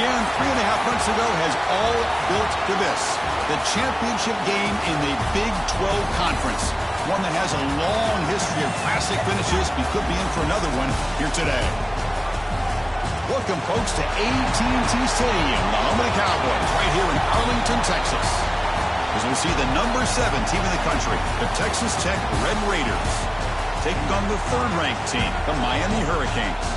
And 3.5 months ago has all built to this. The championship game in the Big 12 Conference. One that has a long history of classic finishes. We could be in for another one here today. Welcome, folks, to AT&T Stadium, the home of the Cowboys, right here in Arlington, Texas. As we see the number 7 team in the country, the Texas Tech Red Raiders, taking on the 3rd-ranked team, the Miami Hurricanes.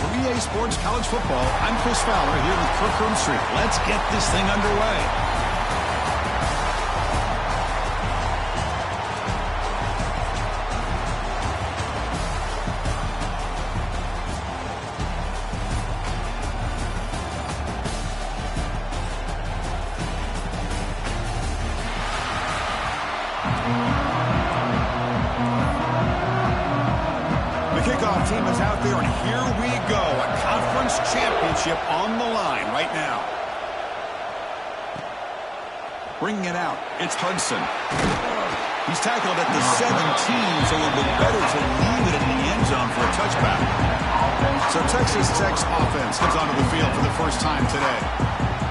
For EA Sports College Football, I'm Chris Fowler here with Kirk Street. Let's get this thing underway. Kickoff team is out there, and here we go. A conference championship on the line right now. Bringing it out, it's Hudson. He's tackled at the 17, so a little bit better to leave it in the end zone for a touchback. So Texas Tech's offense comes onto the field for the first time today.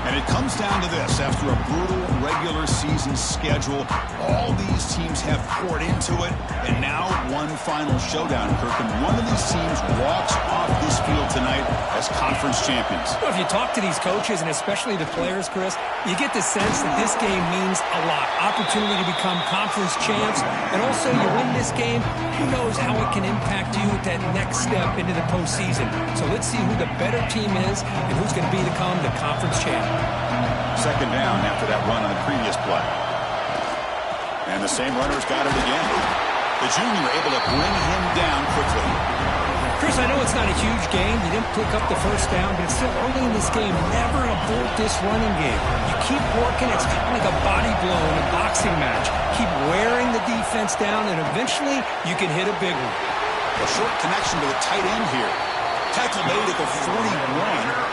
And it comes down to this. After a brutal regular season schedule, all these teams have poured into it, and now one final showdown, Kirk. And one of these teams walks off this field tonight as conference champions. Well, if you talk to these coaches, and especially the players, Chris, you get the sense that this game means a lot. Opportunity to become conference champs, and also you win this game, who knows how it can impact you at that next step into the postseason. So let's see who the better team is and who's going to become the conference champ. Second down after that run on the previous play. And the same runner's got it again. The junior able to bring him down quickly. Chris, I know it's not a huge game. You didn't pick up the first down, but it's still early in this game. Never abort this running game. You keep working. It's kind of like a body blow in a boxing match. Keep wearing the defense down, and eventually you can hit a big one. A short connection to the tight end here. Tackle made at the 41.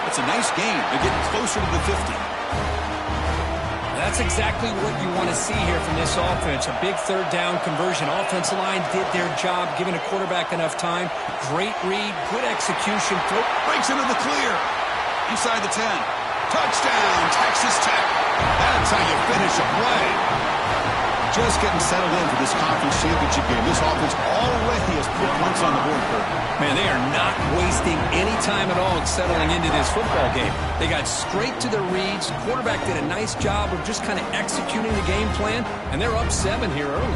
It's a nice gain. They're getting closer to the 50. That's exactly what you want to see here from this offense. A big 3rd down conversion. Offensive line did their job, giving a quarterback enough time. Great read, good execution. Breaks into the clear. Inside the 10. Touchdown, Texas Tech. That's how you finish a play. Just getting settled in for this conference championship game. This offense already has put points on the board. Man, they are not wasting any time at all settling into this football game. They got straight to their reads. Quarterback did a nice job of just kind of executing the game plan, and they're up 7 here early.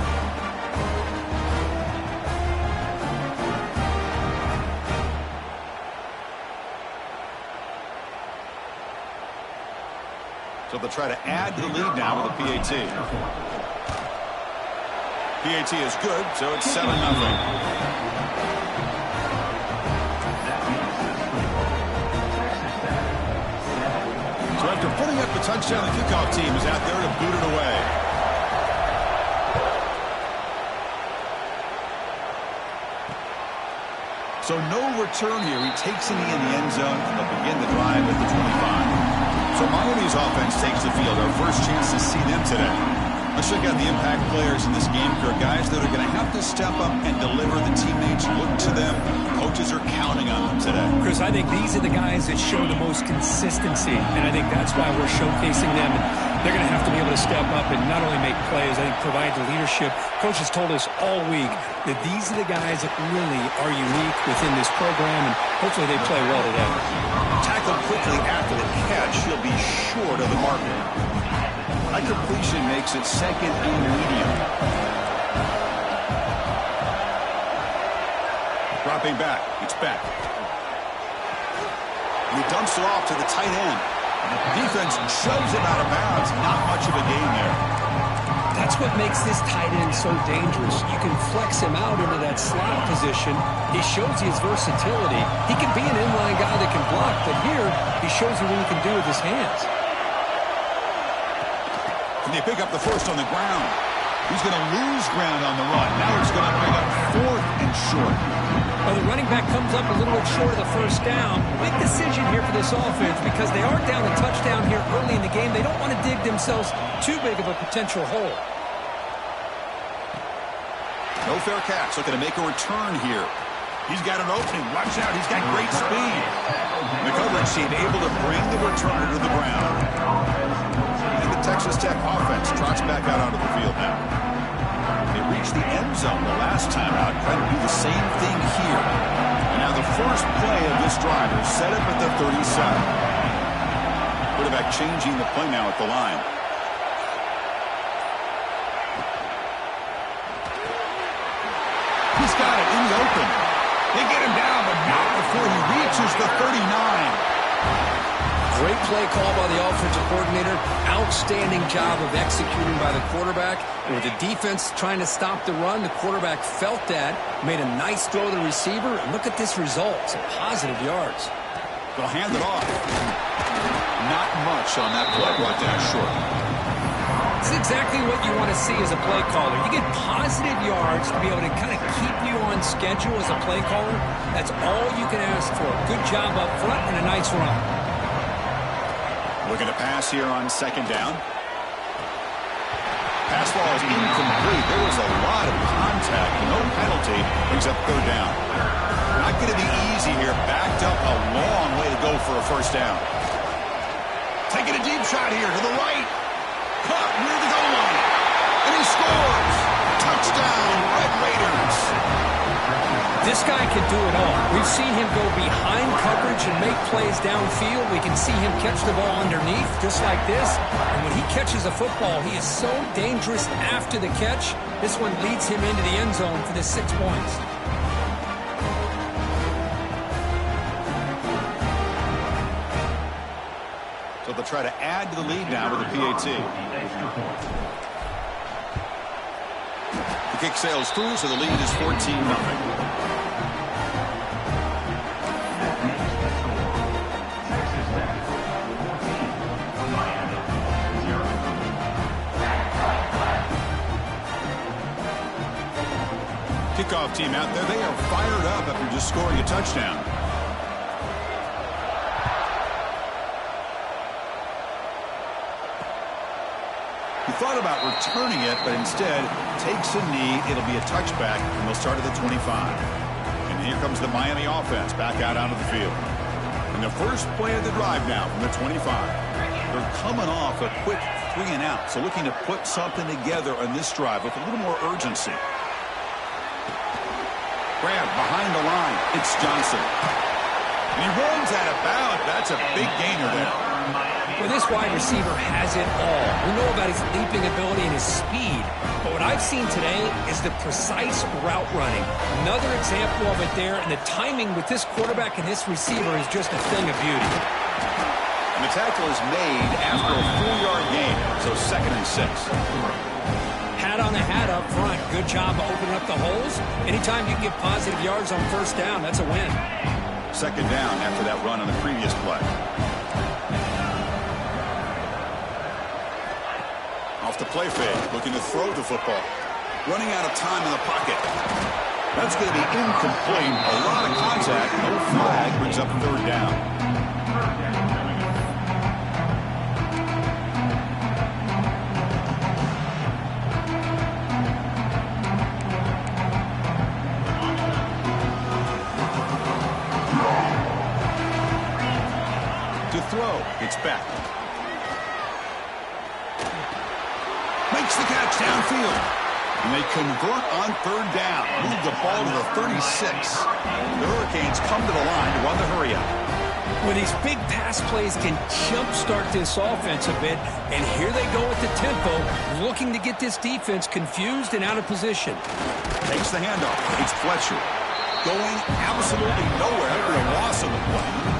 So they'll try to add to the lead now with a PAT. PAT is good, so it's 7-0. So after putting up the touchdown, the kickoff team is out there to boot it away. So no return here. He takes it in the end zone, and they'll begin the drive at the 25. So Miami's offense takes the field. Our first chance to see them today. Let's check out the impact players in this game, for guys that are going to have to step up and deliver. The teammates look to them. Coaches are counting on them today. Chris, I think these are the guys that show the most consistency, and I think that's why we're showcasing them. They're going to have to be able to step up and not only make plays, I think provide the leadership. Coaches told us all week that these are the guys that really are unique within this program, and hopefully they play well today. Tackled quickly after the catch. He'll be short of the marker. A completion makes it 2nd and medium. Dropping back. It's back. He dumps it off to the tight end. Defense shoves him out of bounds. Not much of a gain there. That's what makes this tight end so dangerous. You can flex him out into that slot position. He shows his versatility. He can be an inline guy that can block, but here he shows you what he can do with his hands. And they pick up the first on the ground. He's going to lose ground on the run. Now he's going to bring up 4th and short. Well, the running back comes up a little bit short of the first down. Big decision here for this offense because they are down a touchdown here early in the game. They don't want to dig themselves too big of a potential hole. No fair catch. Looking to make a return here. He's got an opening. Watch out. He's got great speed. The coverage team able to bring the returner to the ground. And the Texas Tech offense trots back out onto the field now. They reached the end zone the last time out, trying to do the same thing here. And now the first play of this drive is set up at the 37. Quarterback changing the play now at the line. He's got it in the open. They get him down, but not before he reaches the 39. Great play call by the offensive coordinator. Outstanding job of executing by the quarterback. And with the defense trying to stop the run, the quarterback felt that, made a nice throw to the receiver, and look at this result. Some positive yards. They'll hand it off. Not much on that play, brought down short. This is exactly what you want to see as a play caller. You get positive yards to be able to kind of keep you on schedule as a play caller. That's all you can ask for. Good job up front and a nice run. Looking to pass here on second down. Pass ball is incomplete. There was a lot of contact. No penalty. Brings up third down. Not going to be easy here. Backed up a long way to go for a first down. Taking a deep shot here to the right. Caught near the goal line. And he scores. Touchdown, Red Raiders. This guy can do it all. We've seen him go behind coverage and make plays downfield. We can see him catch the ball underneath, just like this. And when he catches a football, he is so dangerous after the catch. This one leads him into the end zone for the 6 points. So they'll try to add to the lead now with the PAT. The kick sails through, so the lead is 14-0. Kickoff team out there. They are fired up after just scoring a touchdown. He thought about returning it, but instead takes a knee. It'll be a touchback, and they'll start at the 25. And here comes the Miami offense back out onto the field. And the first play of the drive now from the 25. They're coming off a quick 3-and-out, so looking to put something together on this drive with a little more urgency. Grab behind the line. It's Johnson. And he runs out of bounds. That's a big gainer there. Well, this wide receiver has it all. We know about his leaping ability and his speed. But what I've seen today is the precise route running. Another example of it there. And the timing with this quarterback and this receiver is just a thing of beauty. And the tackle is made after a 4-yard gain. So 2nd and 6. Hat on a hat up front. Good job opening up the holes. Anytime you can get positive yards on first down, that's a win. 2nd down after that run on the previous play. Off the play fake, looking to throw the football. Running out of time in the pocket. That's going to be incomplete. A lot of contact. No flag. Brings up third down. Throw. It's back. Makes the catch downfield. And they convert on third down. Move the ball to the 36. The Hurricanes come to the line to run the hurry up. Well, these big pass plays can jumpstart this offense a bit. And here they go with the tempo, looking to get this defense confused and out of position. Takes the handoff. It's Fletcher. Going absolutely nowhere after a loss of the play.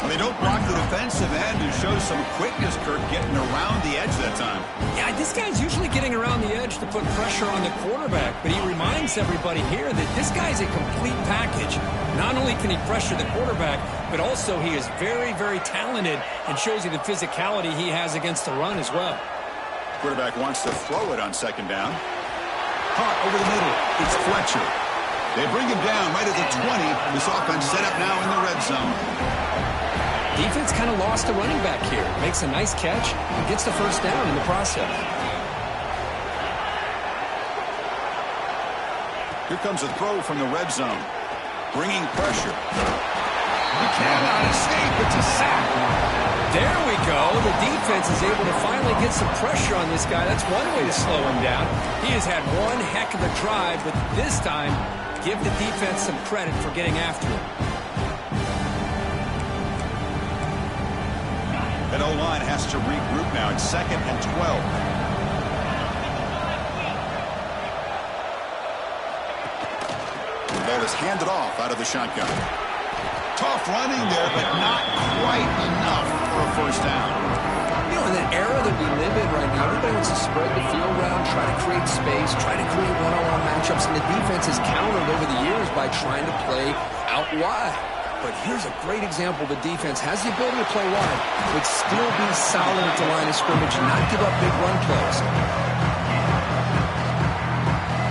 They don't block the defensive end and show some quickness, Kirk, getting around the edge that time. Yeah, this guy's usually getting around the edge to put pressure on the quarterback, but he reminds everybody here that this guy's a complete package. Not only can he pressure the quarterback, but also he is very, very talented and shows you the physicality he has against the run as well. Quarterback wants to throw it on 2nd down. Caught over the middle. It's Fletcher. They bring him down right at the 20. This offense set up now in the red zone. Defense kind of lost a running back here. Makes a nice catch and gets the first down in the process. Here comes a throw from the red zone. Bringing pressure. You cannot escape. It's a sack. There we go. The defense is able to finally get some pressure on this guy. That's one way to slow him down. He has had one heck of a drive, but this time, give the defense some credit for getting after him. That O-line has to regroup now. It's 2nd and 12. The ball is handed off out of the shotgun. Tough running there, but not quite enough for a first down. You know, in that era that we live in right now, everybody wants to spread the field around, try to create space, try to create one-on-one matchups, and the defense has countered over the years by trying to play out wide. But here's a great example. The defense has the ability to play wide, but still be solid at the line of scrimmage and not give up big run plays.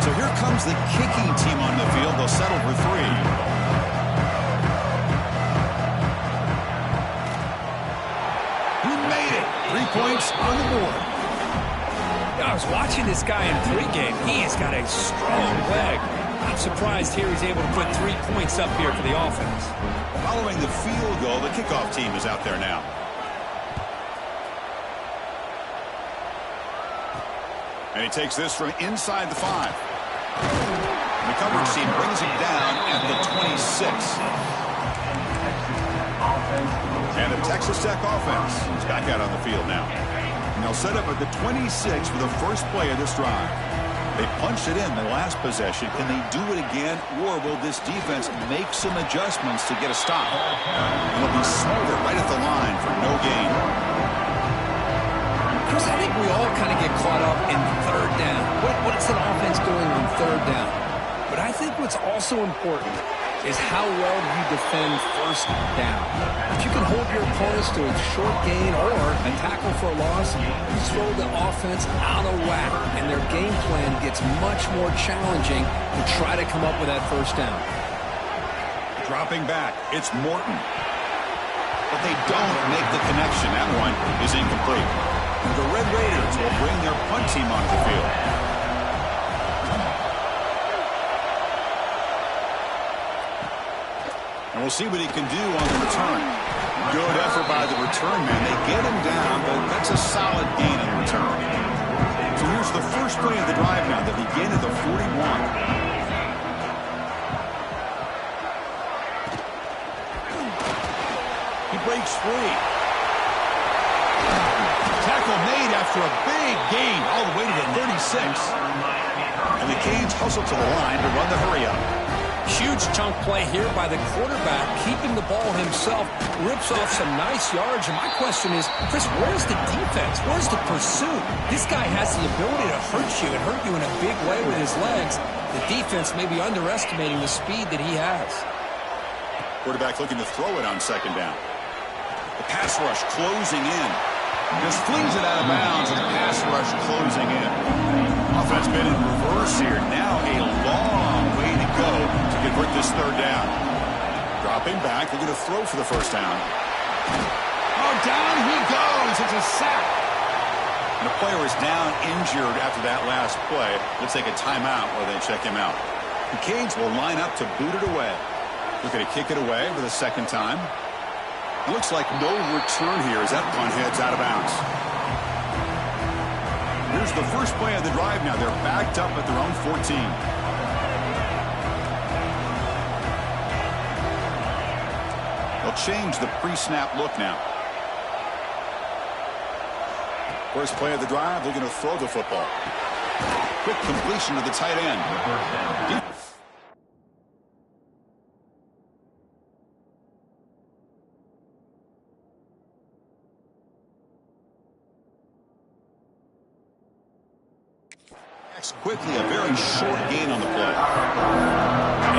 So here comes the kicking team on the field. They'll settle for 3. He made it. 3 points on the board. I was watching this guy in pregame. He has got a strong leg. I'm surprised here he's able to put 3 points up here for the offense. Following the field goal, the kickoff team is out there now. And he takes this from inside the 5. The coverage team brings him down at the 26. And the Texas Tech offense is back out on the field now. And they'll set up at the 26 for the first play of this drive. They punched it in the last possession. Can they do it again, or will this defense make some adjustments to get a stop? And it'll be smothered right at the line for no gain. Chris, I think we all kind of get caught up in 3rd down. What's an offense doing on 3rd down? But I think what's also important is how well you defend 1st down. If you can hold your opponents to a short gain or a tackle for a loss, you throw the offense out of whack, and their game plan gets much more challenging to try to come up with that 1st down. Dropping back, it's Morton. But they don't make the connection. That one is incomplete. The Red Raiders will bring their punt team onto the field. And we'll see what he can do on the return. Good effort by the return man. They get him down, but that's a solid gain in return. So here's the first play of the drive now. They begin at the 41. He breaks free. Tackle made after a big gain all the way to the 36. And the Canes hustle to the line to run the hurry-up. Huge chunk play here by the quarterback, keeping the ball himself, rips off some nice yards. And my question is, Chris, where's the defense? Where's the pursuit? This guy has the ability to hurt you and hurt you in a big way with his legs. The defense may be underestimating the speed that he has. Quarterback looking to throw it on 2nd down. The pass rush closing in. Just flings it out of bounds, and the pass rush closing in. Offense been in reverse here. Now a long way to go to convert this 3rd down. Dropping back, looking to throw for the 1st down. Oh, down he goes. It's a sack. And the player is down injured after that last play. Let's take a timeout while they check him out. The Canes will line up to boot it away. Looking to kick it away for the 2nd time. It looks like no return here as that punt heads out of bounds. Here's the first play of the drive now. They're backed up at their own 14. They'll change the pre-snap look now. First play of the drive, looking to throw the football. Quick completion to the tight end. Quickly, a very short gain on the play.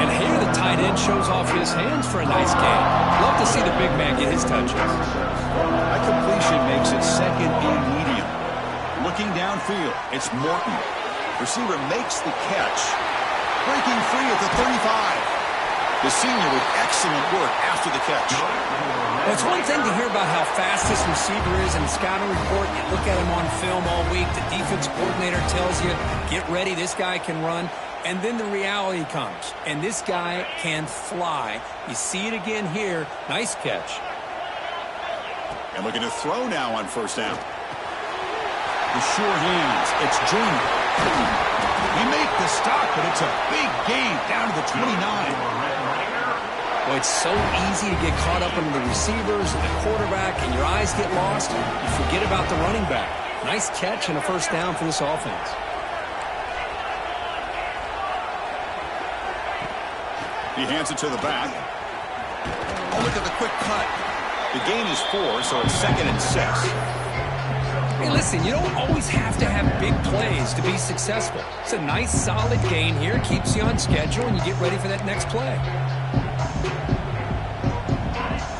And here the tight end shows off his hands for a nice gain. Love to see the big man get his touches. That completion makes it 2nd and medium. Looking downfield, it's Morton. Receiver makes the catch. Breaking free at the 35. The senior with excellent work after the catch. Well, it's one thing to hear about how fast this receiver is in the scouting report. You look at him on film all week. The defense coordinator tells you, get ready, this guy can run. And then the reality comes, and this guy can fly. You see it again here. Nice catch. And looking to throw now on first down. The sure hands. It's Junior. He made the stop, but it's a big gain down to the 29. Well, it's so easy to get caught up into the receivers and the quarterback, and your eyes get lost. You forget about the running back. Nice catch and a first down for this offense. He hands it to the back. Oh, look at the quick cut. The gain is 4, so it's 2nd and 6. Hey, listen, you don't always have to have big plays to be successful. It's a nice, solid gain here. Keeps you on schedule, and you get ready for that next play.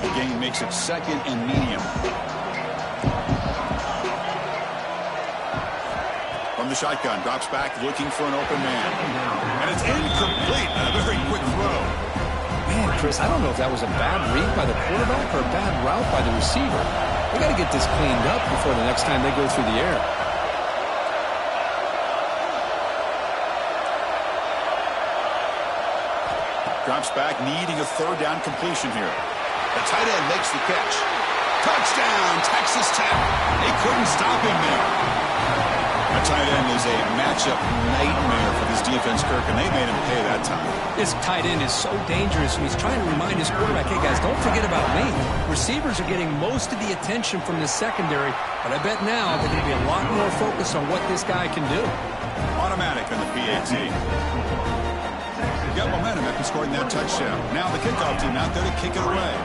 The gain makes it 2nd and medium. From the shotgun, drops back, looking for an open man. And it's incomplete. A very quick throw. Man, Chris, I don't know if that was a bad read by the quarterback or a bad route by the receiver. They got to get this cleaned up before the next time they go through the air. Drops back, needing a 3rd down completion here. The tight end makes the catch. Touchdown, Texas Tech. They couldn't stop him there. That tight end is a matchup nightmare for this defense, Kirk, and they made him pay that time. This tight end is so dangerous, and he's trying to remind his quarterback, hey, guys, don't forget about me. Receivers are getting most of the attention from the secondary, but I bet now they're going to be a lot more focused on what this guy can do. Automatic on the PAT. Got momentum after scoring that touchdown. Now the kickoff team out there to kick it away.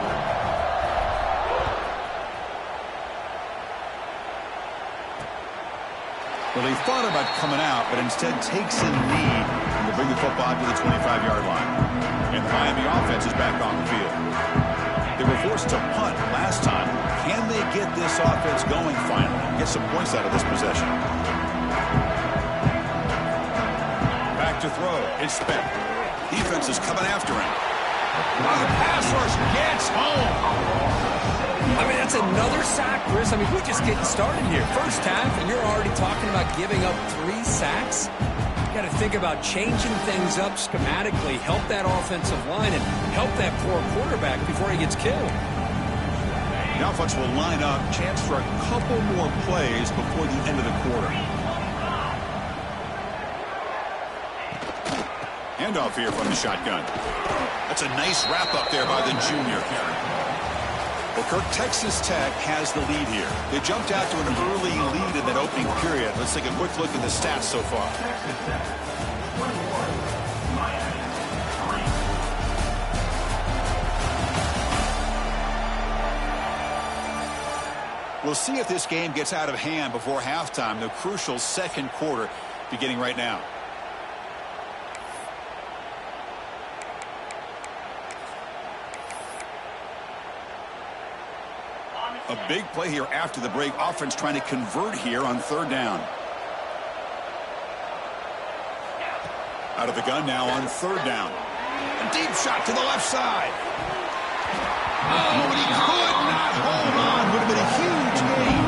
Well, he thought about coming out, but instead takes a knee to bring the football to the 25-yard line. And the Miami offense is back on the field. They were forced to punt last time. Can they get this offense going finally? Get some points out of this possession. Back to throw. It's spent. Defense is coming after him. Oh, the pass rush gets home. I mean, that's another sack, Chris. I mean, we're just getting started here. First half, and you're already talking about giving up 3 sacks. You got to think about changing things up schematically, help that offensive line, and help that poor quarterback before he gets killed. The offense will line up. Chance for a couple more plays before the end of the quarter. Handoff here from the shotgun. That's a nice wrap-up there by the junior. Well, Kirk, Texas Tech has the lead here. They jumped out to an early lead in that opening period. Let's take a quick look at the stats so far. We'll see if this game gets out of hand before halftime. The crucial 2nd quarter beginning right now. A big play here after the break. Offense trying to convert here on 3rd down. Out of the gun now on 3rd down. A deep shot to the left side. Oh, and he could not hold on. Would have been a huge gain.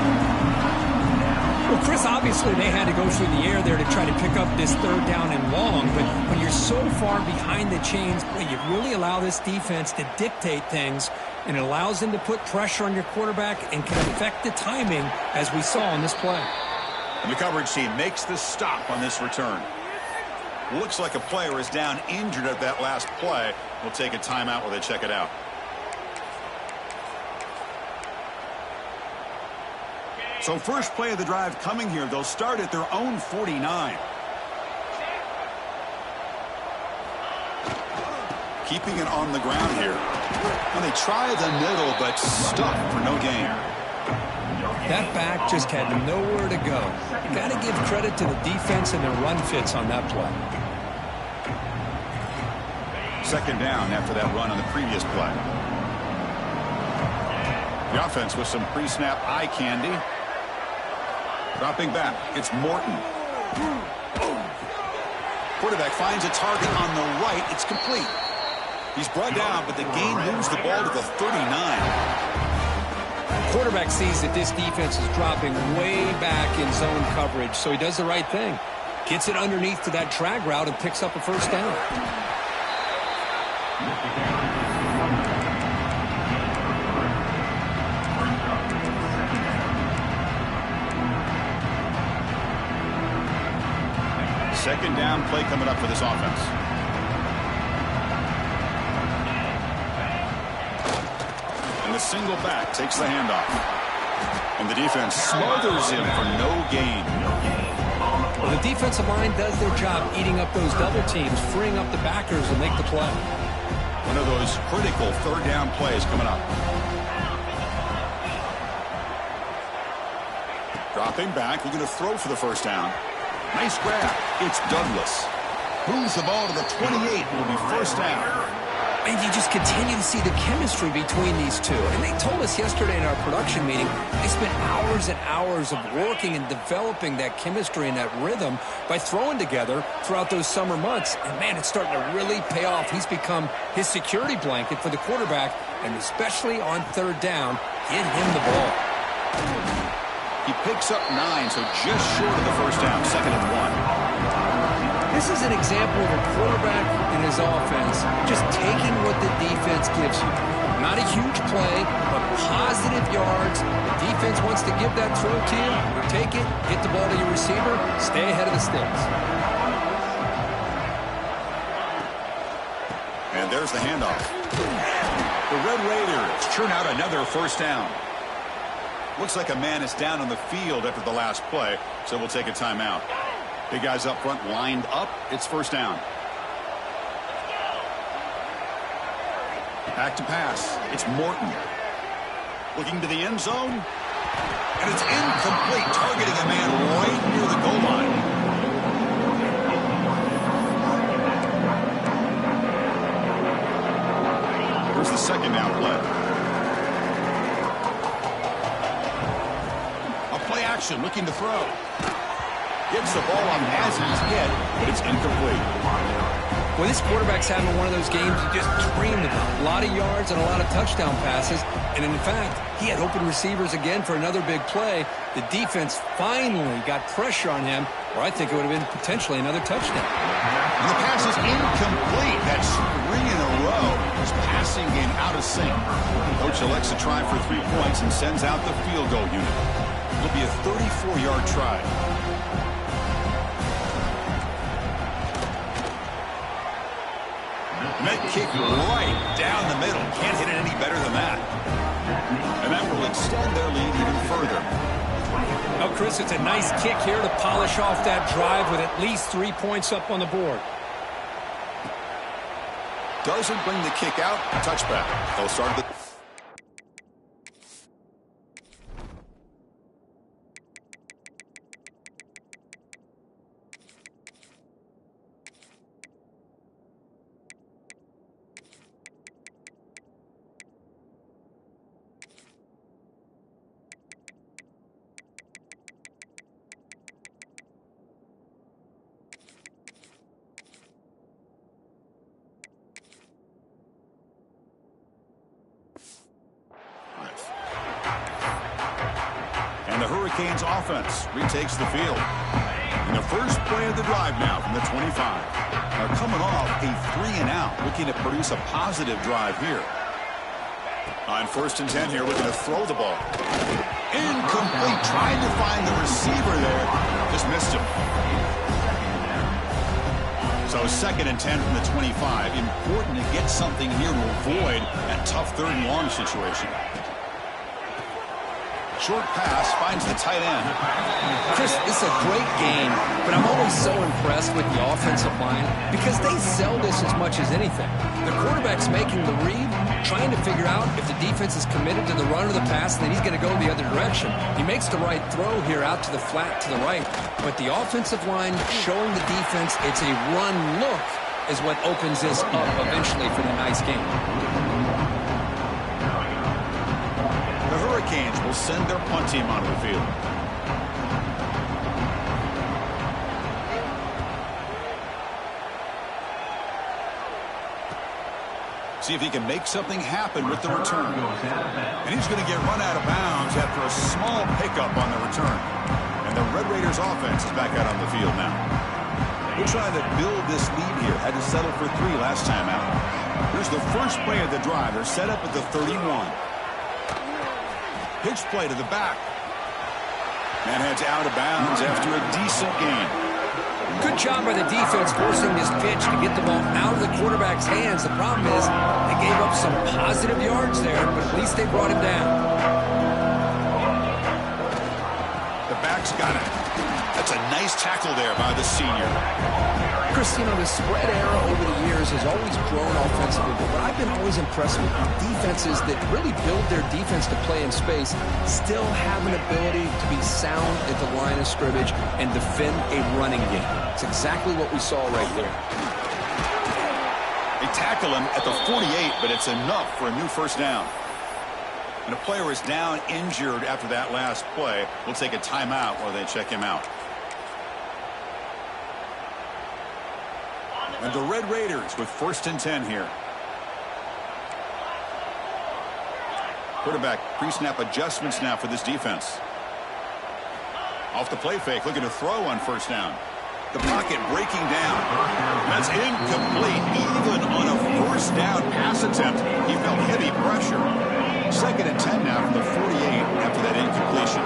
Well, Chris, obviously they had to go through the air there to try to pick up this 3rd down and long, but when you're so far behind the chains, you really allow this defense to dictate things, and it allows them to put pressure on your quarterback and can affect the timing, as we saw on this play. And the coverage team makes the stop on this return. Looks like a player is down injured at that last play. We'll take a timeout while they check it out. So first play of the drive coming here. They'll start at their own 49. Keeping it on the ground here. And they try the middle, but stuck for no gain. That back just had nowhere to go. Got to give credit to the defense and their run fits on that play. 2nd down after that run on the previous play. The offense with some pre-snap eye candy. Dropping back, it's Morton. Quarterback finds a target on the right. It's complete. He's brought down, but the gain moves the ball to the 39. Quarterback sees that this defense is dropping way back in zone coverage, so he does the right thing. Gets it underneath to that drag route and picks up a first down. Second down play coming up for this offense. And the single back takes the handoff. And the defense smothers him for no gain. Well, the defensive line does their job eating up those double teams, freeing up the backers and make the play. One of those critical third down plays coming up. Dropping back, looking to throw for the first down. Nice grab. It's Douglas. Moves the ball to the 28. Will be first down. And you just continue to see the chemistry between these two. And they told us yesterday in our production meeting, they spent hours and hours of working and developing that chemistry and that rhythm by throwing together throughout those summer months. And, man, it's starting to really pay off. He's become his security blanket for the quarterback, and especially on third down, get him the ball. He picks up 9, so just short of the first down, 2nd and 1. This is an example of a quarterback in his offense just taking what the defense gives you. Not a huge play, but positive yards. The defense wants to give that throw to you. You take it, get the ball to your receiver, stay ahead of the sticks. And there's the handoff. The Red Raiders churn out another first down. Looks like a man is down on the field after the last play, so we'll take a timeout. Big guys up front lined up. It's first down. Back to pass. It's Morton. Looking to the end zone. And it's incomplete, targeting a man right near the goal line. Here's the second down play. Play action, looking to throw. Gets the ball on Hazen's head, but it's incomplete. Well, this quarterback's having one of those games you just dream about. A lot of yards and a lot of touchdown passes. And in fact, he had open receivers again for another big play. The defense finally got pressure on him, or I think it would have been potentially another touchdown. And the pass is incomplete. That's 3 in a row. His passing game out of sync. Coach elects to try for 3 points and sends out the field goal unit. It'll be a 34-yard try. Net kick right down the middle. Can't hit it any better than that. And that will extend their lead even further. Oh, Chris, it's a nice kick here to polish off that drive with at least 3 points up on the board. Doesn't bring the kick out. Touchback. They'll start the... And the Hurricanes offense retakes the field. And the first play of the drive now from the 25. They're coming off a 3-and-out, looking to produce a positive drive here. On 1st and 10 here, looking to throw the ball. Incomplete, trying to find the receiver there. Just missed him. So 2nd and 10 from the 25. Important to get something here to avoid that tough 3rd and long situation. Short pass finds the tight end. Chris, this is a great game, but I'm always so impressed with the offensive line because they sell this as much as anything. The quarterback's making the read, trying to figure out if the defense is committed to the run or the pass, and then he's going to go the other direction. He makes the right throw here out to the flat to the right, but the offensive line showing the defense it's a run look is what opens this up eventually for the nice game. Hurricanes will send their punt team onto the field. See if he can make something happen with the return. And he's going to get run out of bounds after a small pickup on the return. And the Red Raiders offense is back out on the field now. They're trying to build this lead here. Had to settle for 3 last time out. Here's the first play of the drive. They're set up at the 31. Pitch play to the back. And heads out of bounds after a decent gain. Good job by the defense forcing this pitch to get the ball out of the quarterback's hands. The problem is they gave up some positive yards there, but at least they brought him down. The back's got it. That's a nice tackle there by the senior. Chris, you know, the spread era over the years has always grown offensively, but I've been always impressed with defenses that really build their defense to play in space, still have an ability to be sound at the line of scrimmage and defend a running game. It's exactly what we saw right there. They tackle him at the 48, but it's enough for a new first down. And a player is down injured after that last play. We'll take a timeout while they check him out. And the Red Raiders with 1st and 10 here. Quarterback pre-snap adjustments now for this defense. Off the play fake, looking to throw on first down. The pocket breaking down. That's incomplete. Even on a first down pass attempt, he felt heavy pressure. 2nd and 10 now from the 48 after that incompletion.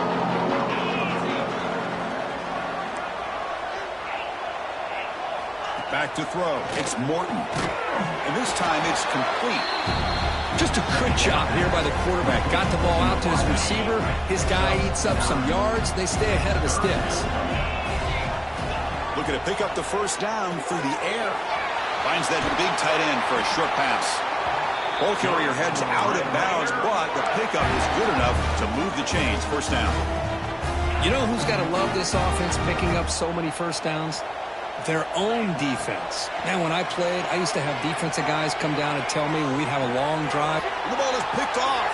Back to throw. It's Morton. And this time it's complete. Just a good job here by the quarterback. Got the ball out to his receiver. His guy eats up some yards. They stay ahead of the sticks. Looking to pick up the first down through the air. Finds that big tight end for a short pass. Ball carrier heads out of bounds, but the pickup is good enough to move the chains. First down. You know who's got to love this offense picking up so many first downs? Their own defense. Man, when I played, I used to have defensive guys come down and tell me when we'd have a long drive. The ball is picked off.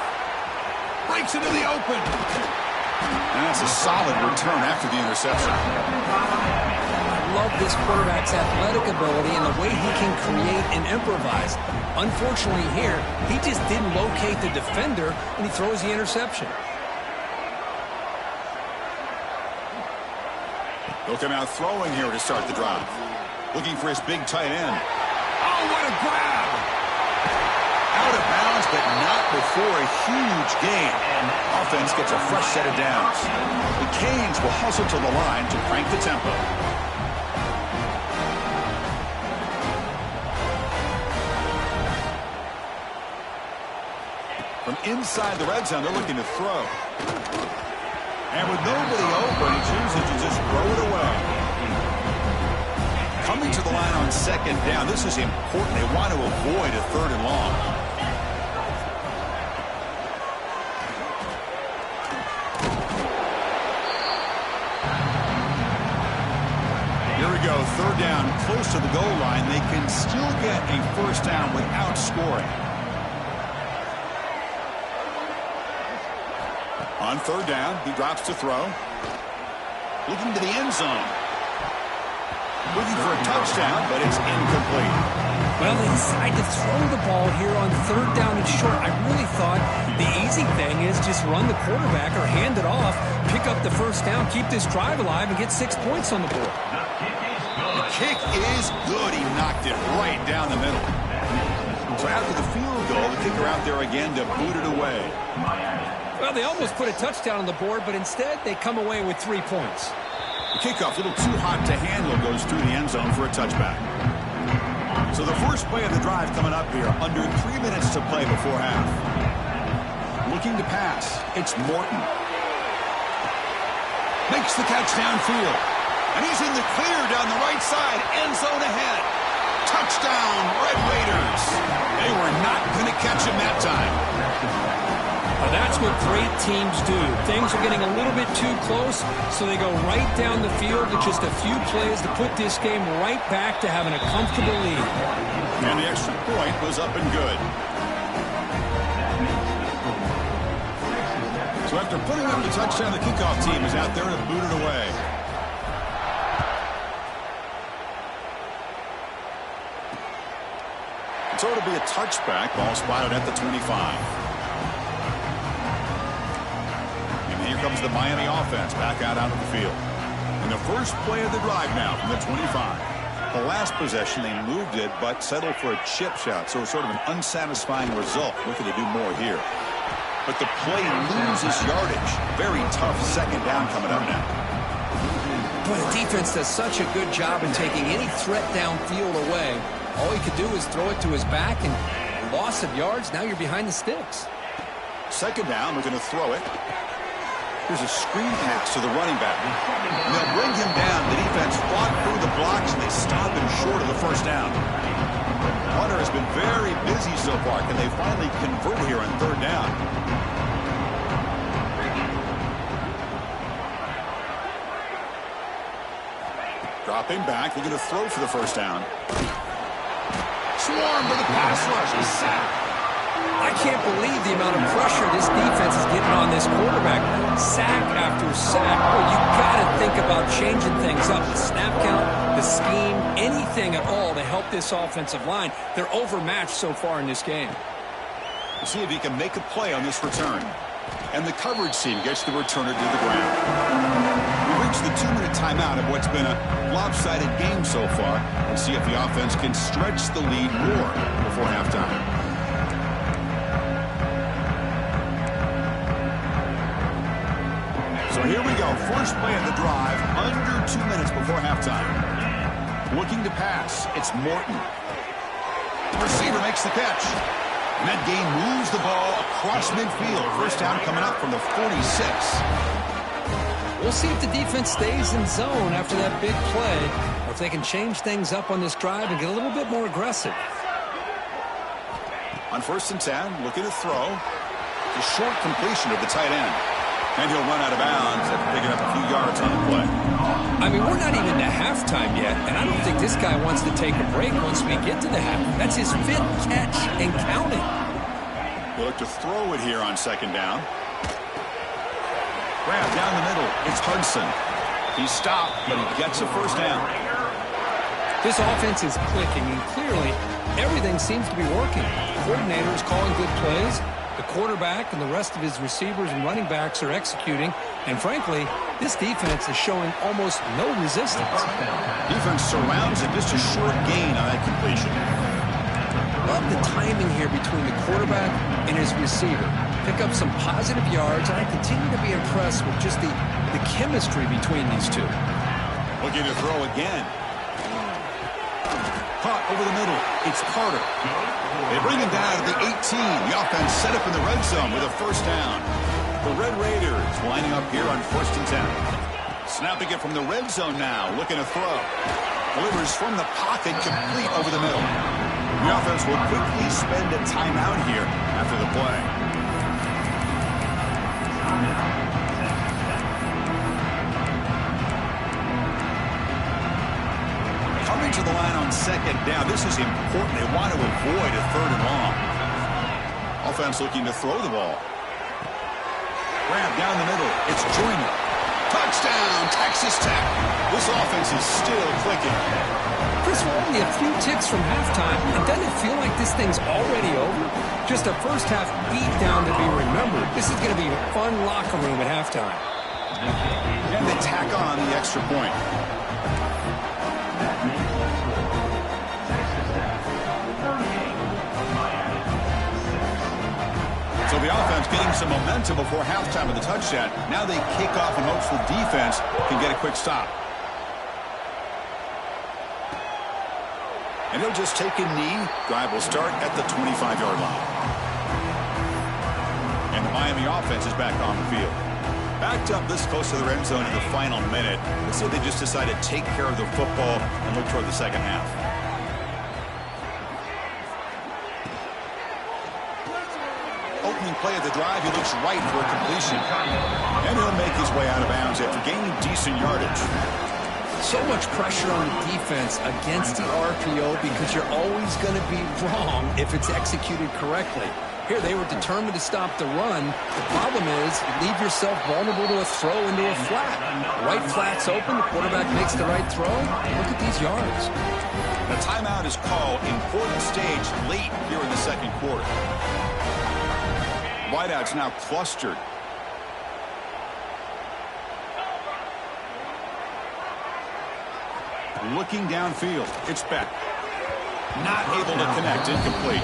Breaks into the open. And that's a solid return after the interception. I love this quarterback's athletic ability and the way he can create and improvise. Unfortunately here, he just didn't locate the defender and he throws the interception. He'll come out throwing here to start the drive. Looking for his big tight end. Oh, what a grab! Out of bounds, but not before a huge gain. And offense gets a fresh set of downs. The Canes will hustle to the line to crank the tempo. From inside the red zone, they're looking to throw. And with nobody open, he chooses to just throw it away. Coming to the line on 2nd down. This is important. They want to avoid a 3rd and long. Here we go. 3rd down, close to the goal line. They can still get a first down without scoring. On 3rd down, he drops to throw. Looking to the end zone. Looking for a touchdown, but it's incomplete. Well, they decide to throw the ball here on 3rd down and short. I really thought the easy thing is just run the quarterback or hand it off, pick up the first down, keep this drive alive, and get 6 points on the board. The kick is good. He knocked it right down the middle. So after the field goal, the kicker out there again to boot it away. Well, they almost put a touchdown on the board, but instead they come away with 3 points. The kickoff, a little too hot to handle, goes through the end zone for a touchback. So the first play of the drive coming up here, under 3 minutes to play before half. Looking to pass, it's Morton. Makes the catch downfield. And he's in the clear down the right side, end zone ahead. Touchdown, Red Raiders. They were not going to catch him that time. Well, that's what great teams do. Things are getting a little bit too close, so they go right down the field with just a few plays to put this game right back to having a comfortable lead. And the extra point was up and good. So after putting up the touchdown, the kickoff team is out there to boot it away. So it'll be a touchback. Ball spotted at the 25. Here comes the Miami offense back out onto the field. And the first play of the drive now from the 25. The last possession, they moved it, but settled for a chip shot, so it's sort of an unsatisfying result. Looking to do more here. But the play loses yardage. Very tough second down coming up now. Boy, the defense does such a good job in taking any threat downfield away. All he could do was throw it to his back, and loss of yards, now you're behind the sticks. Second down, we're going to throw it. Here's a screen pass to the running back. And they'll bring him down. The defense fought through the blocks, and they stop him short of the first down. Hunter has been very busy so far. Can they finally convert here on third down? Dropping back, they're going to throw for the first down. Swarm with a pass rush. He's sacked. I can't believe the amount of pressure this defense is getting on this quarterback. Sack after sack. Well, you got to think about changing things up. The snap count, the scheme, anything at all to help this offensive line. They're overmatched so far in this game. We'll see if he can make a play on this return. And the coverage team gets the returner to the ground. We reach the 2-minute timeout of what's been a lopsided game so far, and see if the offense can stretch the lead more before halftime. So here we go. First play of the drive, under 2 minutes before halftime. Looking to pass. It's Morton. The receiver makes the catch. And that gain moves the ball across midfield. First down coming up from the 46. We'll see if the defense stays in zone after that big play, or if they can change things up on this drive and get a little bit more aggressive. On 1st and 10, looking to throw. The short completion of the tight end. And he'll run out of bounds after picking up a few yards on the play. I mean, we're not even to halftime yet, and I don't think this guy wants to take a break once we get to the half. That's his 5th catch and counting. We'll look to throw it here on second down. Grab down the middle. It's Hudson. He's stopped, but he gets a first down. This offense is clicking, and clearly everything seems to be working. Coordinators calling good plays. The quarterback and the rest of his receivers and running backs are executing. And frankly, this defense is showing almost no resistance. Defense surrounds it. Just a short gain on that completion. Love the timing here between the quarterback and his receiver. Pick up some positive yards, and I continue to be impressed with just the chemistry between these two. Looking to throw again. Caught over the middle. It's Carter. They bring him down to the 18. The offense set up in the red zone with a first down. The Red Raiders lining up here on 1st and 10. Snapping it from the red zone now. Looking to throw. Delivers from the pocket, complete over the middle. The offense will quickly spend a timeout here after the play. Coming to the line on second down. This is important. They want to avoid a 3rd and long. Offense looking to throw the ball. Grab down the middle. It's Joyner. Touchdown, Texas Tech. This offense is still clicking. Chris, we're only a few ticks from halftime, and doesn't it feel like this thing's already over? Just a first half beatdown to be remembered. This is going to be a fun locker room at halftime. And they tack on the extra point. So the offense getting some momentum before halftime with the touchdown. Now they kick off in hopes the defense can get a quick stop. And he'll just take a knee. Drive will start at the 25-yard line. And the Miami offense is back on the field. Backed up this close to the red zone in the final minute. Let's see if they just decide to take care of the football and look toward the second half. Opening play of the drive, he looks right for a completion. And he'll make his way out of bounds after gaining decent yardage. So much pressure on the defense against the RPO because you're always going to be wrong if it's executed correctly. Here, they were determined to stop the run. The problem is you leave yourself vulnerable to a throw into a flat. Right flat's open. The quarterback makes the right throw. Look at these yards. The timeout is called. Important stage late here in the second quarter. Wideouts now clustered. looking downfield. It's Beck. Not able to connect. Incomplete.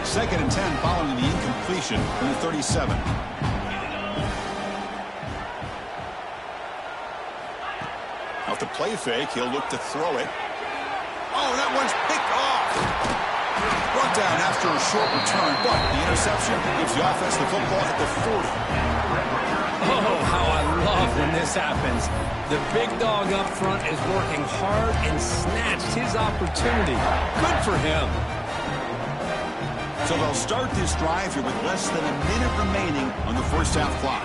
Second and 10 following the incompletion from the 37. Off the play fake, he'll look to throw it. Oh, that one's picked off. Brought down after a short return, but the interception gives the offense the football at the 40. Oh, how I love when this happens. The big dog up front is working hard and snatched his opportunity. Good for him. So they'll start this drive here with less than a minute remaining on the first half clock.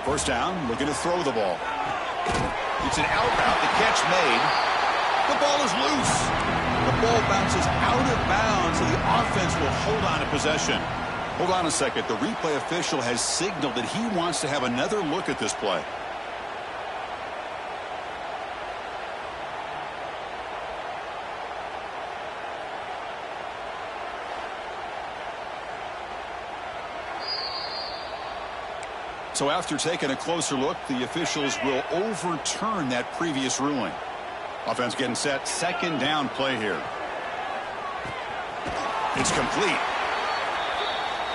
First down, looking to throw the ball. It's an out route, the catch made. The ball is loose. The ball bounces out of bounds, so the offense will hold on to possession. Hold on a second. The replay official has signaled that he wants to have another look at this play. So after taking a closer look, the officials will overturn that previous ruling. Offense getting set. Second down play here. It's complete.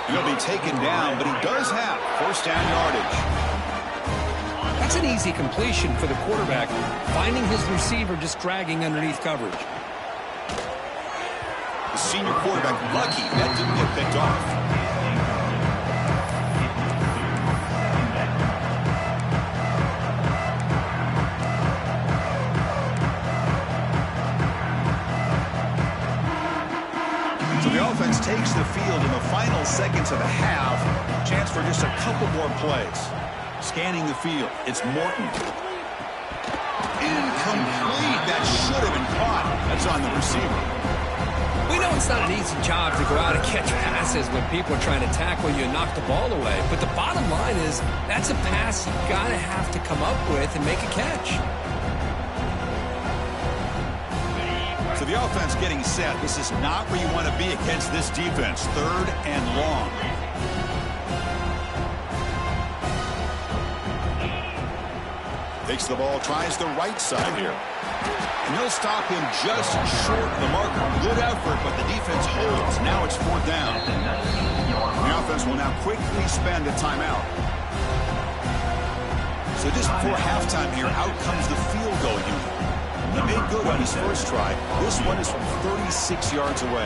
He'll be taken down, but he does have first down yardage. That's an easy completion for the quarterback, finding his receiver just dragging underneath coverage. The senior quarterback lucky that didn't get picked off. Offense takes the field in the final seconds of the half. Chance for just a couple more plays. Scanning the field, it's Morton. Incomplete. That should have been caught. That's on the receiver. We know it's not an easy job to go out and catch passes when people are trying to tackle you and knock the ball away. But the bottom line is that's a pass you gotta have to come up with and make a catch. So the offense getting set. This is not where you want to be against this defense. Third and long. Takes the ball, tries the right side here. And they'll stop him just short of the marker. Good effort, but the defense holds. Now it's fourth down. The offense will now quickly spend a timeout. So just before halftime here, out comes the field goal unit. He made good on his first try. This one is from 36 yards away.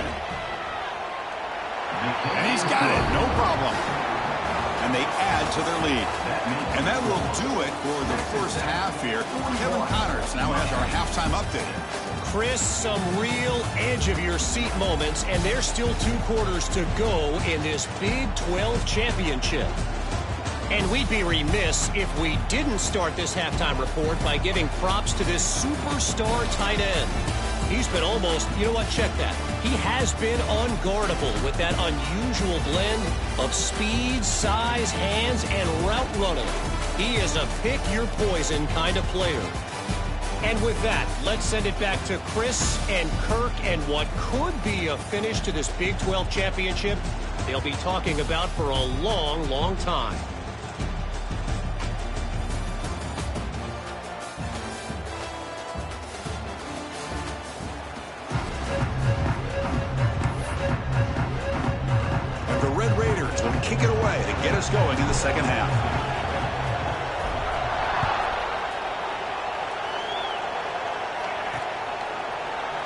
And he's got it. No problem. And they add to their lead. And that will do it for the first half here. Kevin Connors now has our halftime update. Chris, some real edge-of-your-seat moments, and there's still 2 quarters to go in this Big 12 championship. And we'd be remiss if we didn't start this halftime report by giving props to this superstar tight end. He's been almost, you know what, check that. He has been unguardable with that unusual blend of speed, size, hands, and route running. He is a pick-your-poison kind of player. And with that, let's send it back to Chris and Kirk and what could be a finish to this Big 12 championship they'll be talking about for a long, long time. Kick it away to get us going in the second half.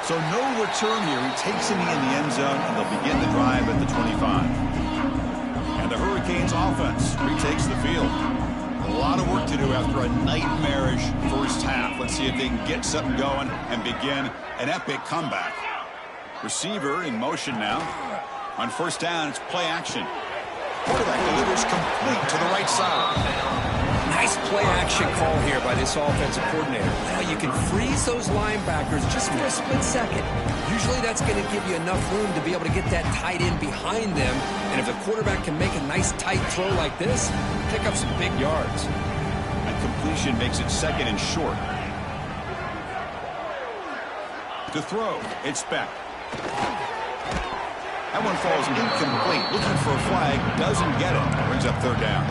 So no return here. He takes him in the end zone, and they'll begin the drive at the 25. And the Hurricanes offense retakes the field. A lot of work to do after a nightmarish first half. Let's see if they can get something going and begin an epic comeback. Receiver in motion now. On first down, it's play action. Quarterback delivers complete to the right side. Nice play-action call here by this offensive coordinator. Now you can freeze those linebackers just for a split second. Usually that's going to give you enough room to be able to get that tight end behind them. And if the quarterback can make a nice tight throw like this, pick up some big yards. And completion makes it second and short. To throw, it's Beck. That one falls incomplete. Looking for a flag. Doesn't get it. Brings up third down.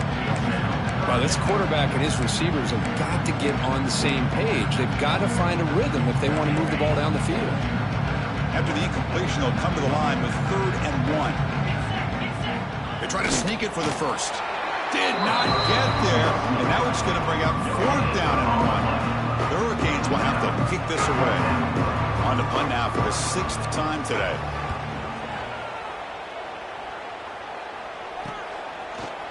This quarterback and his receivers have got to get on the same page. They've got to find a rhythm if they want to move the ball down the field. After the incompletion, they'll come to the line with 3rd and 1. They try to sneak it for the first. Did not get there, and now it's going to bring up 4th down and 1. The Hurricanes will have to kick this away. On to punt now for the 6th time today.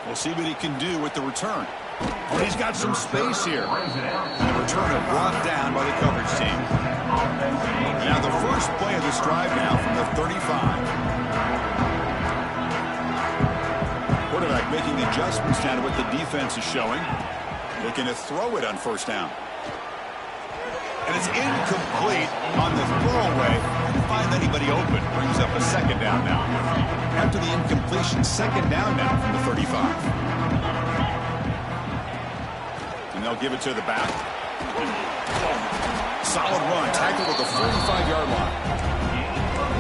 We'll see what he can do with the return. Oh, he's got some space here. And the returner brought down by the coverage team. Now the first play of this drive now from the 35. Quarterback making adjustments down to what the defense is showing. Looking to throw it on 1st down. And it's incomplete on the throwaway. Couldn't find anybody open. Brings up a 2nd down now. After the incompletion, 2nd down now from the 35. And they'll give it to the back. Solid run. Tackled at the 45-yard line.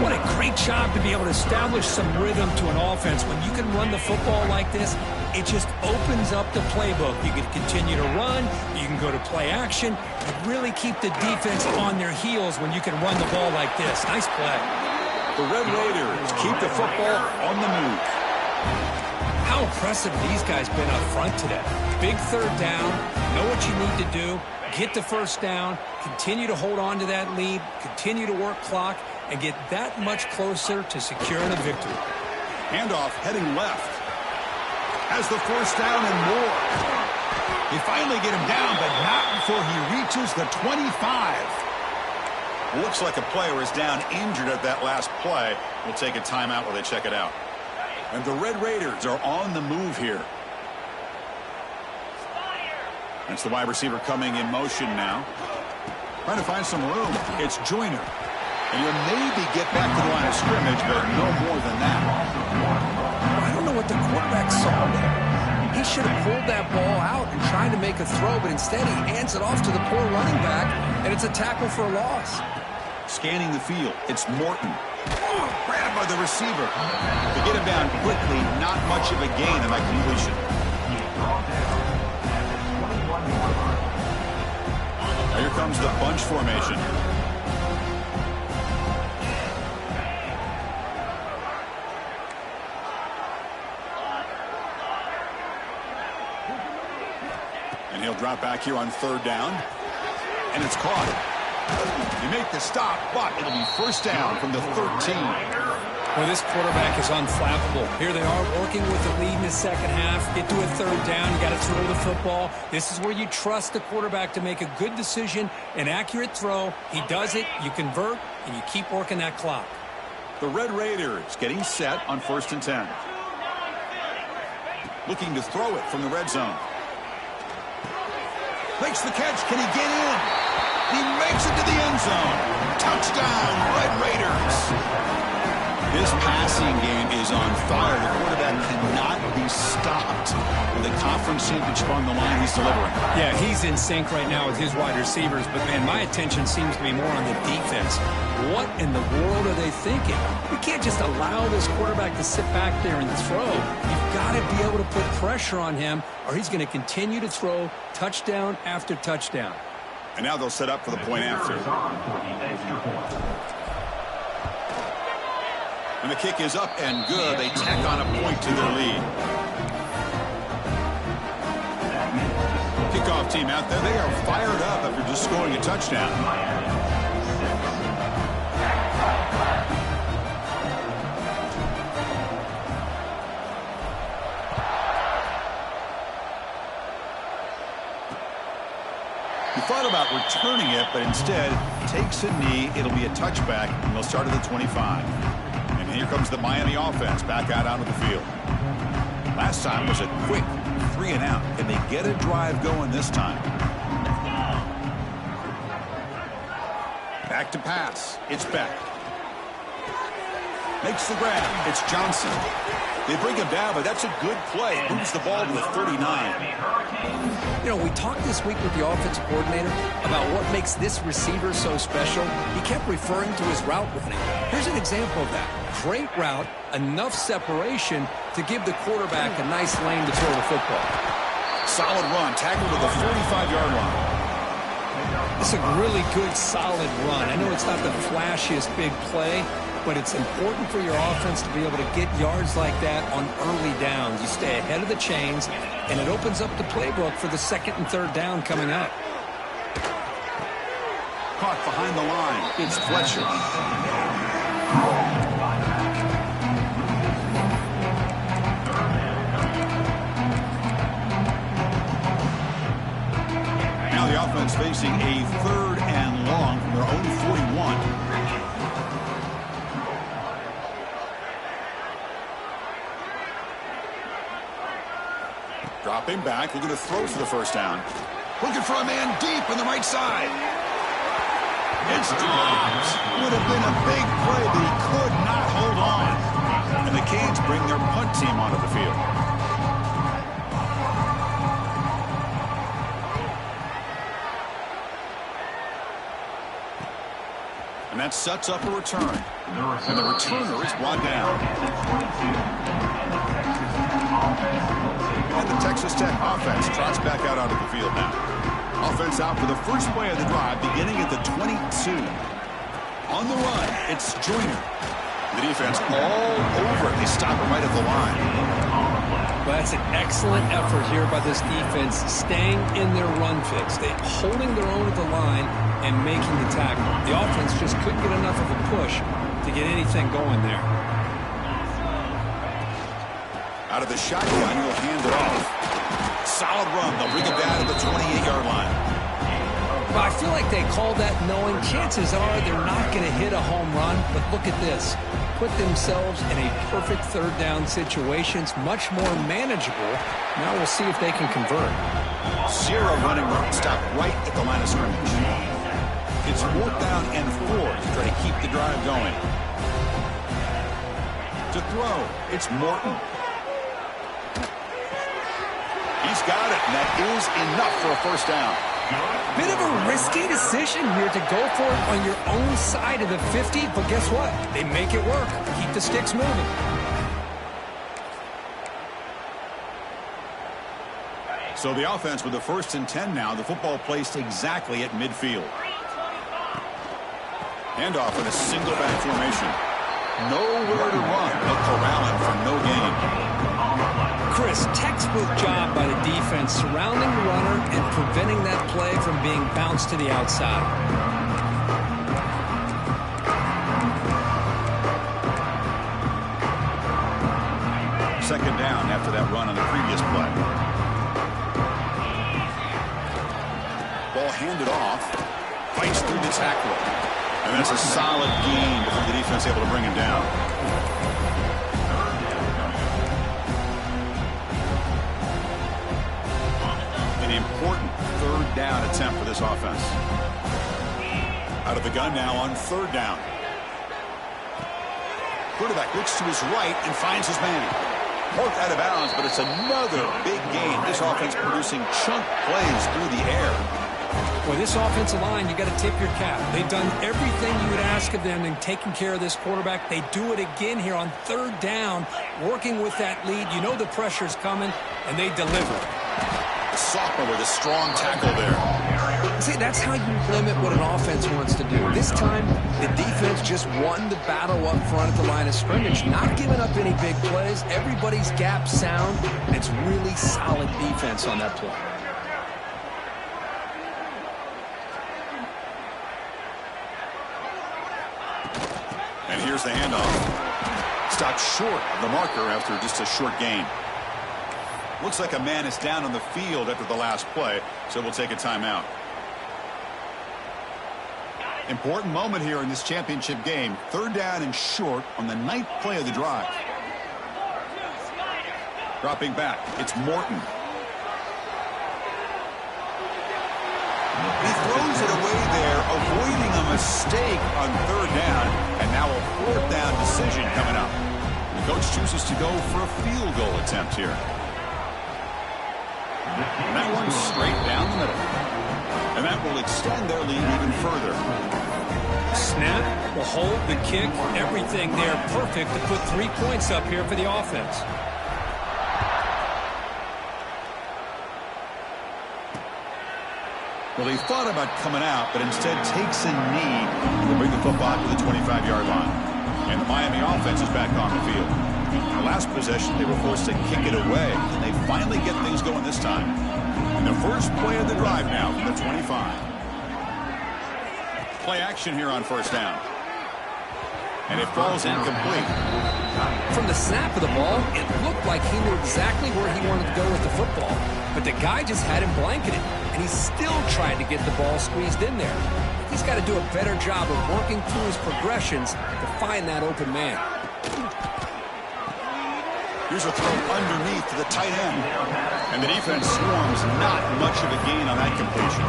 What a great job to be able to establish some rhythm to an offense. When you can run the football like this, it just opens up the playbook. You can continue to run. You can go to play action. You really keep the defense on their heels when you can run the ball like this. Nice play. The Red Raiders keep the football on the move. How impressive these guys been up front today. Big 3rd down. Know what you need to do. Get the 1st down. Continue to hold on to that lead. Continue to work clock. And get that much closer to securing a victory. Handoff heading left. Has the 1st down and more. They finally get him down, but not before he reaches the 25. Looks like a player is down injured at that last play. We'll take a timeout while they check it out. And the Red Raiders are on the move here. That's the wide receiver coming in motion now. Trying to find some room. It's Joyner. And he'll maybe get back to the line of scrimmage, but no more than that. I don't know what the quarterback saw there. He should have pulled that ball out and tried to make a throw, but instead he hands it off to the poor running back, and it's a tackle for a loss. Scanning the field, it's Morton. Grabbed by the receiver. To get him down quickly, not much of a gain in that completion. Now here comes the bunch formation. And he'll drop back here on 3rd down. And it's caught. You make the stop, but it'll be 1st down from the 13. Well, this quarterback is unflappable. Here they are working with the lead in the 2nd half. Get to a 3rd down. You got to throw the football. This is where you trust the quarterback to make a good decision, an accurate throw. He does it, you convert, and you keep working that clock. The Red Raiders getting set on 1st and 10. Looking to throw it from the red zone. Makes the catch. Can he get in? He makes it to the end zone. Touchdown, Red Raiders. This passing game is on fire. The quarterback cannot be stopped. With the conference championship on the line, he's delivering. Yeah, he's in sync right now with his wide receivers, but, man, my attention seems to be more on the defense. What in the world are they thinking? We can't just allow this quarterback to sit back there and throw. You've got to be able to put pressure on him, or he's going to continue to throw touchdown after touchdown. And now they'll set up for the point after. And the kick is up and good. They tack on a point to their lead. Kickoff team out there. They are fired up after just scoring a touchdown. He thought about returning it, but instead takes a knee. It'll be a touchback, and they'll start at the 25. And here comes the Miami offense back out onto the field. Last time was a quick 3-and-out. Can they get a drive going this time? Back to pass. It's Beck. Makes the grab. It's Johnson. They bring him down, but that's a good play. Moves the ball to the 39. You know, we talked this week with the offensive coordinator about what makes this receiver so special. He kept referring to his route running. Here's an example of that. Great route, enough separation to give the quarterback a nice lane to throw the football. Solid run, tackled to the 45-yard line. It's a really good, solid run. I know it's not the flashiest big play, but it's important for your offense to be able to get yards like that on early downs. You stay ahead of the chains, and it opens up the playbook for the second and third down coming up. Caught behind the line. It's Fletcher. Now the offense facing a third and long from their own 41. Dropping back, looking to throw for the first down. Looking for a man deep on the right side. It's dropped. Would have been a big play, but he could not hold on. And the Canes bring their punt team onto the field. And that sets up a return. And the returner is brought down. And the Texas Tech offense trots back out onto the field now. Offense out for the first play of the drive, beginning at the 22. On the run, it's Joyner. The defense all over it. They stop it right at the line. Well, that's an excellent effort here by this defense, staying in their run fix. They holding their own at the line and making the tackle. The offense just couldn't get enough of a push to get anything going there. Out of the shotgun, he'll hand it off. Solid run. They'll bring it down to the 28-yard line. Well, I feel like they called that knowing chances are they're not going to hit a home run. But look at this. Put themselves in a perfect third down situation. It's much more manageable. Now we'll see if they can convert. Sierra running stop right at the line of scrimmage. It's 4th down and 4 to try to keep the drive going. To throw, it's Morton. He's got it, and that is enough for a first down. Bit of a risky decision here to go for it on your own side of the 50, but guess what? They make it work. Keep the sticks moving. So the offense with the 1st and 10 now. The football placed exactly at midfield. Handoff in a single back formation. Nowhere to run. They'll corral him for no gain. Chris, textbook job by the defense surrounding the runner and preventing that play from being bounced to the outside. Second down after that run on the previous play. Ball handed off. Fights through the tackle. And that's a solid gain before the defense able to bring him down. An important third down attempt for this offense. Out of the gun now on 3rd down. Quarterback looks to his right and finds his man. Poked out of bounds, but it's another big gain. This offense producing chunk plays through the air. Well, this offensive line, you got to tip your cap. They've done everything you would ask of them in taking care of this quarterback. They do it again here on 3rd down, working with that lead. You know the pressure's coming, and they deliver. The sophomore with a strong tackle there. See, that's how you limit what an offense wants to do. This time, the defense just won the battle up front at the line of scrimmage, not giving up any big plays. Everybody's gap sound, and it's really solid defense on that play. And here's the handoff. Stopped short of the marker after just a short gain. Looks like a man is down on the field after the last play, so we'll take a timeout. Important moment here in this championship game. 3rd down and short on the 9th play of the drive. Dropping back, it's Morton. He throws it away there, avoiding a mistake on 3rd down, and now a 4th down decision coming up. The coach chooses to go for a field goal attempt here. And that one's straight down the middle. And that will extend their lead even further. Snap, the hold, the kick, everything there perfect to put 3 points up here for the offense. Well, he thought about coming out, but instead takes a knee to bring the football to the 25-yard line. And the Miami offense is back on the field. The last possession, they were forced to kick it away, and they finally get things going this time. And the first play of the drive now from the 25. Play action here on first down. And it falls incomplete. From the snap of the ball, it looked like he knew exactly where he wanted to go with the football. But the guy just had him blanketed, and he's still trying to get the ball squeezed in there. He's got to do a better job of working through his progressions to find that open man. Here's a throw underneath to the tight end. And the defense swarms, not much of a gain on that completion.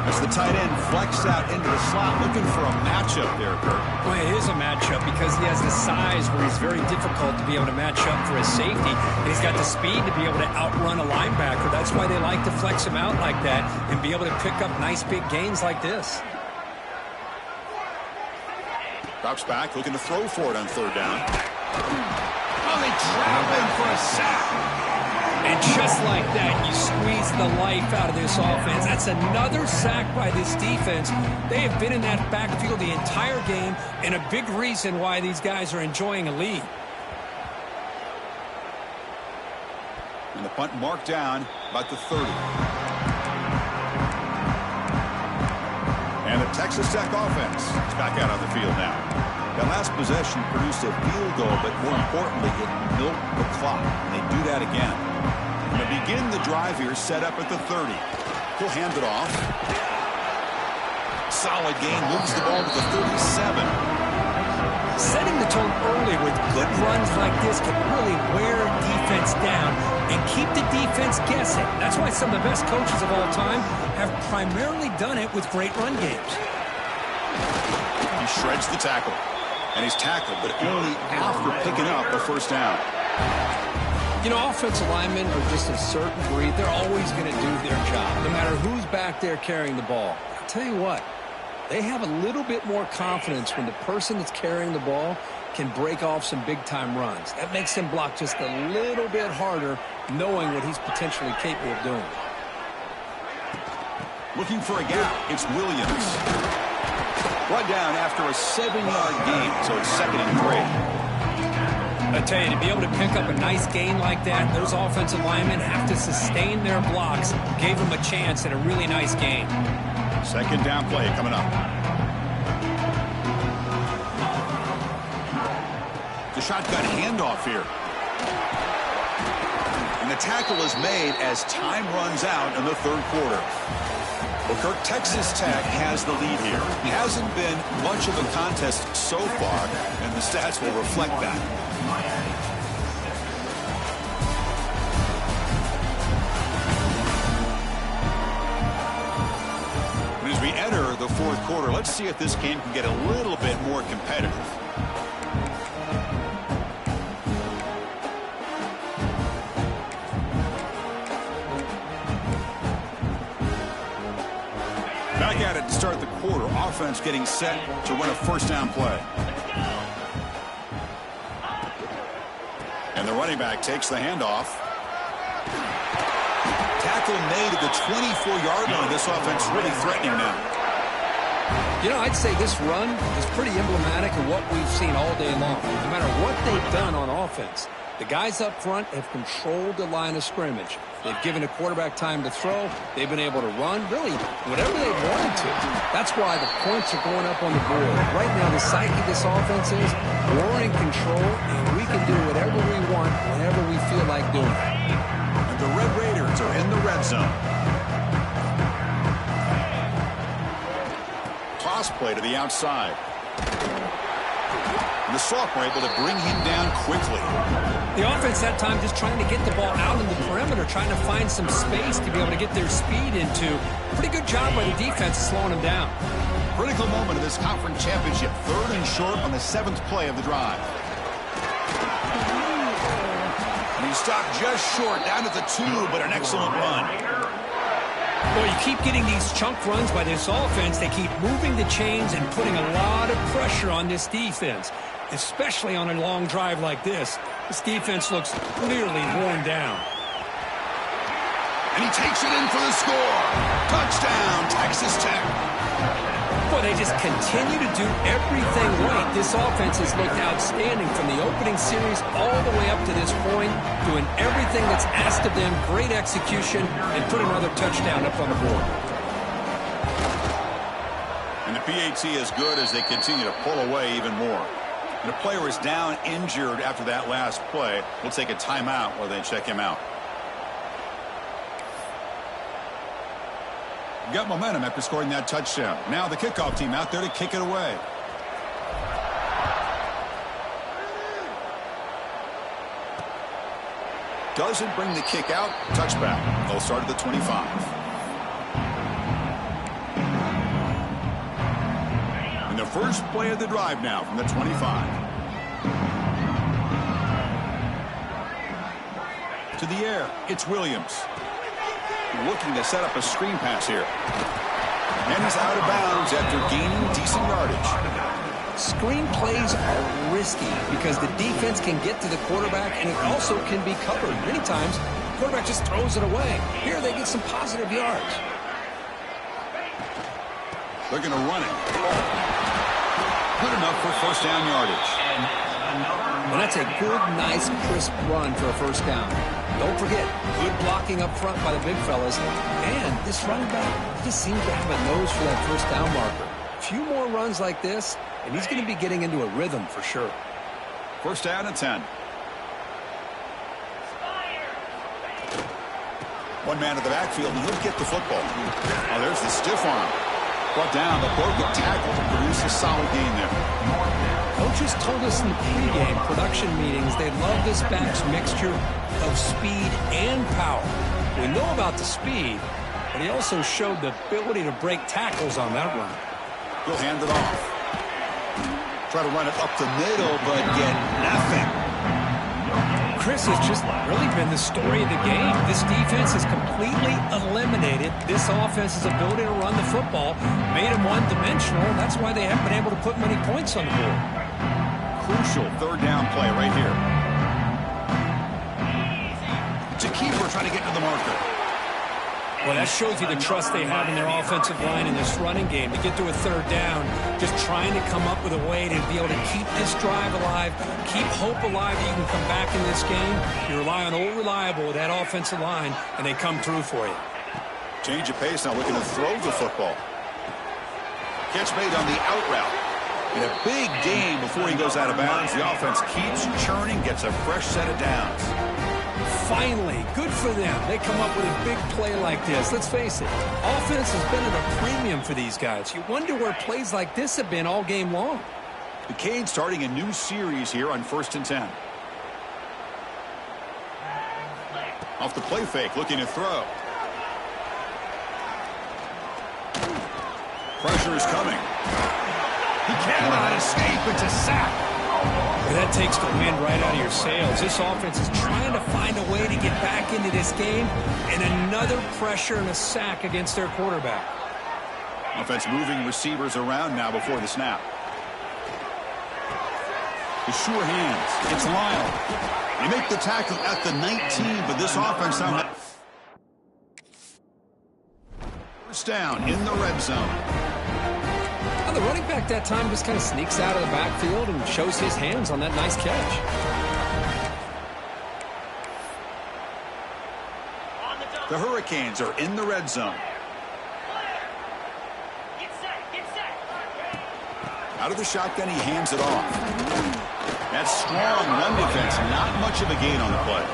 As the tight end flexed out into the slot, looking for a matchup there, Kurt. Well, it is a matchup because he has the size where he's very difficult to be able to match up for his safety. And he's got the speed to be able to outrun a linebacker. That's why they like to flex him out like that and be able to pick up nice big gains like this. Drops back, looking to throw for it on third down. Oh, they trap him for a sack. And just like that, you squeeze the life out of this offense. That's another sack by this defense. They have been in that backfield the entire game, and a big reason why these guys are enjoying a lead. And the punt marked down about the 30. And the Texas Tech offense is back out on the field now. That last possession produced a field goal, but more importantly, it milked the clock. And they do that again. And to begin the drive here, set up at the 30. He'll hand it off. Solid gain, moves the ball to the 37. Setting the tone early with good runs like this can really wear defense down and keep the defense guessing. That's why some of the best coaches of all time have primarily done it with great run games. He shreds the tackle. And he's tackled, but only after picking up a first down. You know, offensive linemen are just a certain breed. They're always going to do their job, no matter who's back there carrying the ball. I'll tell you what, they have a little bit more confidence when the person that's carrying the ball can break off some big-time runs. That makes him block just a little bit harder, knowing what he's potentially capable of doing. Looking for a gap, it's Williams. Brought down after a 7-yard gain, so it's 2nd and 3. I tell you, to be able to pick up a nice gain like that, those offensive linemen have to sustain their blocks. Gave them a chance at a really nice gain. 2nd down play coming up. The shotgun handoff here. And the tackle is made as time runs out in the 3rd quarter. Well, Kirk, Texas Tech has the lead here. It hasn't been much of a contest so far, and the stats will reflect that. And as we enter the 4th quarter, let's see if this game can get a little bit more competitive. Back at it to start the quarter. Offense getting set to run a first down play. And the running back takes the handoff. Tackle made at the 24-yard line. This offense really threatening now. You know, I'd say this run is pretty emblematic of what we've seen all day long. No matter what they've done on offense, the guys up front have controlled the line of scrimmage. They've given the quarterback time to throw. They've been able to run, really, whatever they wanted to. That's why the points are going up on the board. Right now, the psyche of this offense is we're in control, and we can do whatever we want whenever we feel like doing it. And the Red Raiders are in the red zone. Toss play to the outside. And the sophomore able to bring him down quickly. The offense that time just trying to get the ball out in the perimeter, trying to find some space to be able to get their speed into. Pretty good job by the defense slowing them down. Critical moment of this conference championship. 3rd and short on the 7th play of the drive. And he stopped just short, down to the 2, but an excellent run. Well, you keep getting these chunk runs by this offense. They keep moving the chains and putting a lot of pressure on this defense, especially on a long drive like this. This defense looks clearly worn down. And he takes it in for the score. Touchdown, Texas Tech. Boy, they just continue to do everything right. This offense has looked outstanding from the opening series all the way up to this point, doing everything that's asked of them, great execution, and put another touchdown up on the board. And the PAT is good as they continue to pull away even more. And the player is down injured after that last play. We'll take a timeout while they check him out. Got momentum after scoring that touchdown. Now the kickoff team out there to kick it away. Doesn't bring the kick out. Touchback. They'll start at the 25. And the first play of the drive now from the 25. To the air. It's Williams. Looking to set up a screen pass here. And he's out of bounds after gaining decent yardage. Screen plays are risky because the defense can get to the quarterback and it also can be covered. Many times, the quarterback just throws it away. Here they get some positive yards. They're going to run it. Good enough for first down yardage. And that's a good, nice, crisp run for a first down. Don't forget, good blocking up front by the big fellas. And this running back just seems to have a nose for that first down marker. A few more runs like this, and he's going to be getting into a rhythm for sure. First down and 10. One man in the backfield, and he'll get the football. Oh, there's the stiff arm. Brought down, but both get tackled to produce a solid gain there. Coaches told us in the pregame production meetings they love this back's mixture of speed and power. We know about the speed, but he also showed the ability to break tackles on that run. He'll hand it off. Try to run it up the middle, but get nothing. Chris, has just really been the story of the game. This defense has completely eliminated this offense's ability to run the football, made them one-dimensional. That's why they haven't been able to put many points on the board. Crucial third down play right here. It's a keeper trying to get to the marker. Well, that shows you the trust they have in their offensive line in this running game to get to a third down, just trying to come up with a way to be able to keep this drive alive, keep hope alive that you can come back in this game. You rely on old reliable with that offensive line, and they come through for you. Change of pace now, looking to throw the football. Catch made on the out route. In a big game before he goes out of bounds, the offense keeps churning, gets a fresh set of downs. Finally, good for them. They come up with a big play like this. Let's face it, offense has been at a premium for these guys. You wonder where plays like this have been all game long. The Canes starting a new series here on 1st and 10. Off the play fake, looking to throw. Pressure is coming. He cannot escape. It's a sack. That takes the wind right out of your sails. This offense is trying to find a way to get back into this game, and another pressure and a sack against their quarterback. Offense moving receivers around now before the snap. The sure hands. It's Lyle. They make the tackle at the 19, but this offense now has first down in the red zone. The running back that time just kind of sneaks out of the backfield and shows his hands on that nice catch. The Hurricanes are in the red zone. Out of the shotgun, he hands it off. That's strong run defense. Not much of a gain on the play.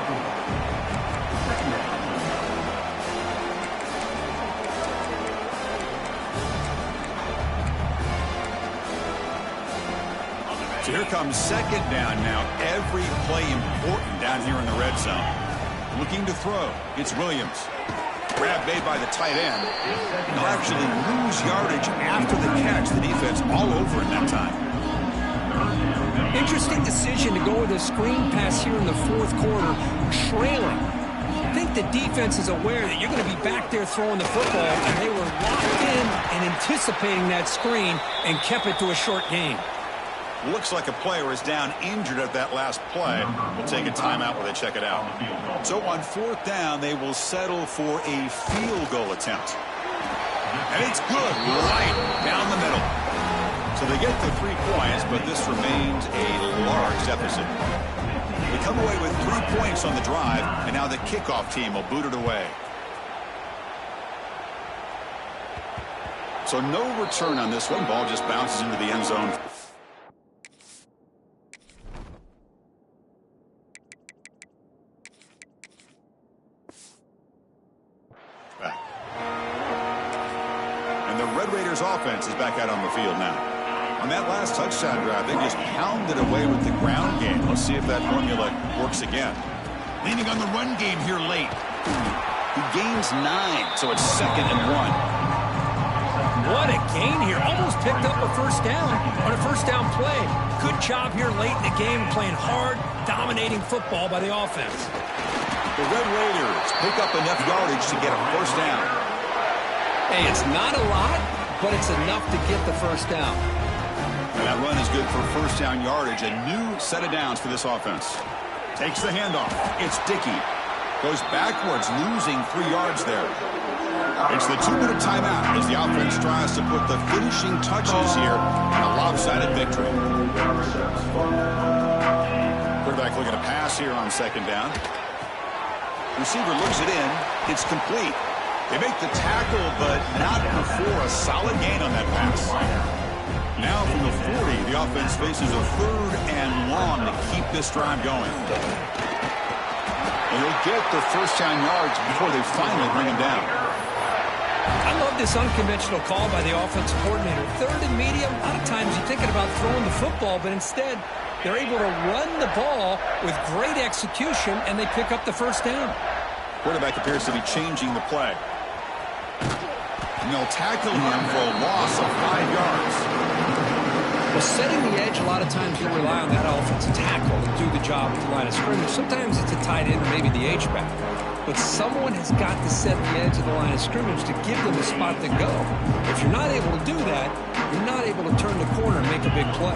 So here comes second down now. Every play important down here in the red zone. Looking to throw. It's Williams. Grab made by the tight end. They'll actually lose yardage after the catch. The defense all over in that time. Interesting decision to go with a screen pass here in the fourth quarter, trailing. I think the defense is aware that you're going to be back there throwing the football, and they were locked in and anticipating that screen and kept it to a short gain. Looks like a player is down injured at that last play. We'll take a timeout while they check it out. So on fourth down, they will settle for a field goal attempt. And it's good, right down the middle. So they get the 3 points, but this remains a large deficit. They come away with 3 points on the drive, and now the kickoff team will boot it away. So no return on this one. Ball just bounces into the end zone. Back. And the Red Raiders offense is back out on the field now. On that last touchdown drive, they just pounded away with the ground game. Let's see if that formula works again. Leaning on the run game here late. He gains 9, so it's 2nd and 1. What a gain here. Almost picked up a first down on a first down play. Good job here late in the game, playing hard, dominating football by the offense. The Red Raiders pick up enough yardage to get a first down. Hey, it's not a lot, but it's enough to get the first down. And that run is good for first down yardage. A new set of downs for this offense. Takes the handoff. It's Dickey. Goes backwards, losing 3 yards there. It's the 2-minute timeout as the offense tries to put the finishing touches here on a lopsided victory. Quarterback looking to pass here on 2nd down. Receiver looks it in. It's complete. They make the tackle, but not before a solid gain on that pass. Now from the 40, the offense faces a 3rd and long to keep this drive going. And they'll get the first down yards before they finally bring him down. I love this unconventional call by the offensive coordinator. 3rd and medium, a lot of times you're thinking about throwing the football, but instead they're able to run the ball with great execution, and they pick up the first down. Quarterback appears to be changing the play. And they'll tackle him for a loss of 5 yards. Well, setting the edge, a lot of times you rely on that offensive tackle to do the job at the line of scrimmage. Sometimes it's a tight end or maybe the H-back. But someone has got to set the edge of the line of scrimmage to give them a spot to go. If you're not able to do that, you're not able to turn the corner and make a big play.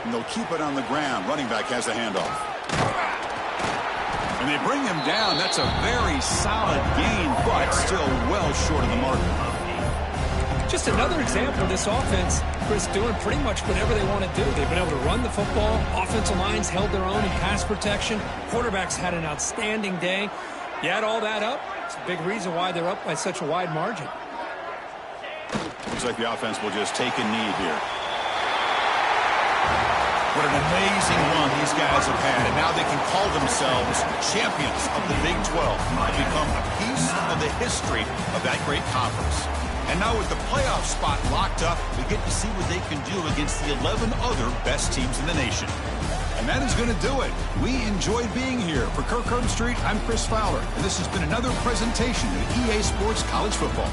And they'll keep it on the ground. Running back has the handoff. And they bring him down. That's a very solid gain, but still well short of the mark. Just another example of this offense, Chris, doing pretty much whatever they want to do. They've been able to run the football. Offensive lines held their own in pass protection. Quarterbacks had an outstanding day. You add all that up, it's a big reason why they're up by such a wide margin. Looks like the offense will just take a knee here. What an amazing run these guys have had, and now they can call themselves champions of the Big 12 and become a piece of the history of that great conference. And now with the playoff spot locked up, we get to see what they can do against the 11 other best teams in the nation. And that is going to do it. We enjoyed being here. For Kirk Herbstreit, I'm Chris Fowler, and this has been another presentation of EA Sports College Football.